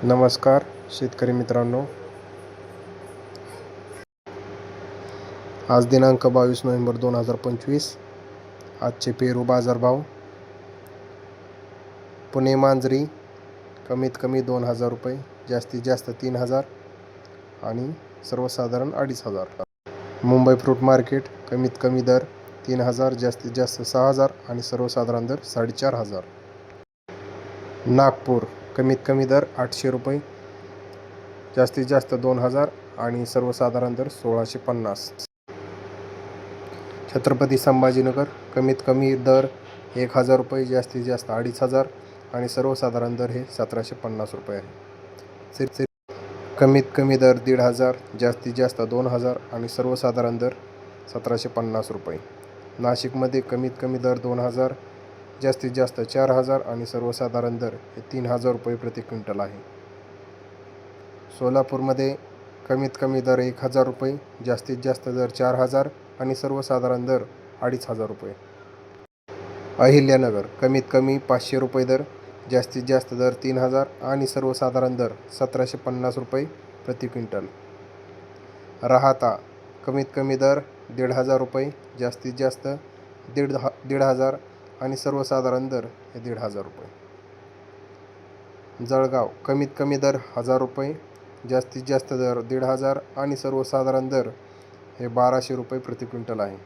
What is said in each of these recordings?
नमस्कार शेतकरी मित्रांनो, आज दिनांक 22 नोव्हेंबर 2025. आजचे पेरू बाजारभाव. पुणे मांजरी कमीत कमी 2,000 रुपये, जास्तीत जास्त 3,000 आणि सर्वसाधारण 2,500. मुंबई फ्रूट मार्केट कमीत कमी दर 3,000, जास्तीत जास्त 6,000 आणि सर्वसाधारण दर 4,500. नागपूर कमीत कमी दर 800 रुपये, जास्तीत जास्त 2,000 आणि सर्वसाधारण दर 1,650. छत्रपती संभाजीनगर कमीत कमी दर 1,000 रुपये, जास्तीत जास्त 2,500 आणि सर्वसाधारण दर हे 1,750 रुपये आहे. कमीत कमी दर 1,500, जास्तीत जास्त 2,000 आणि सर्वसाधारण दर 1,750 रुपये. नाशिकमध्ये कमीत कमी दर 2,000, जास्तीत जास्त 4,000 आणि सर्वसाधारण दर हे 3,000 रुपये प्रति क्विंटल आहे. सोलापूरमध्ये कमीत कमी दर 1,000 रुपये, जास्तीत जास्त दर 4,000 आणि सर्वसाधारण दर 2,500 रुपये. अहिल्यानगर कमीत कमी 500 रुपये दर, जास्तीत जास्त दर 3,000 आणि सर्वसाधारण दर 1,750 रुपये प्रति क्विंटल. राहाता कमीत कमी दर 1,500 रुपये, जास्तीत जास्त 1,500 आणि सर्वसाधारण दर हे 1,500 रुपये. जळगाव कमीत कमी दर 1,000 रुपये, जास्तीत जास्त दर 1,500 आणि सर्वसाधारण दर हे 1,200 रुपये प्रति क्विंटल आहे.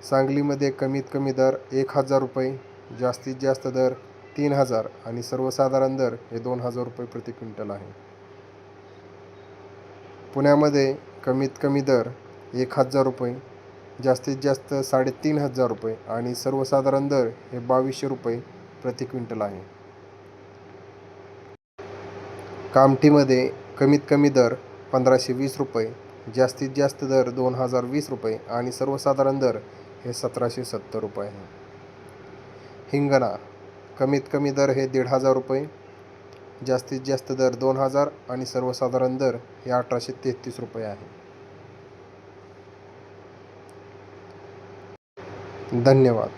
सांगलीमध्ये कमीत कमी दर 1,000 रुपये, जास्तीत जास्त दर 3,000 आणि सर्वसाधारण दर हे 2,000 रुपये प्रति क्विंटल आहे. पुण्यामध्ये कमीत कमी दर 1,000 रुपये, जास्तीत जास्त 3,500 रुपये आणि सर्वसाधारण दर हे 2,200 रुपये प्रति क्विंटल आहे. कामठीमध्ये कमीत कमी दर 1,520 रुपये, जास्तीत जास्त दर 2,020 रुपये आणि सर्वसाधारण दर हे 1,770 रुपये आहे. हिंगणा कमीत कमी दर हे 1,500 रुपये, जास्तीत जास्त दर 2,000 आणि सर्वसाधारण दर हे 1,833 रुपये आहे. धन्यवाद.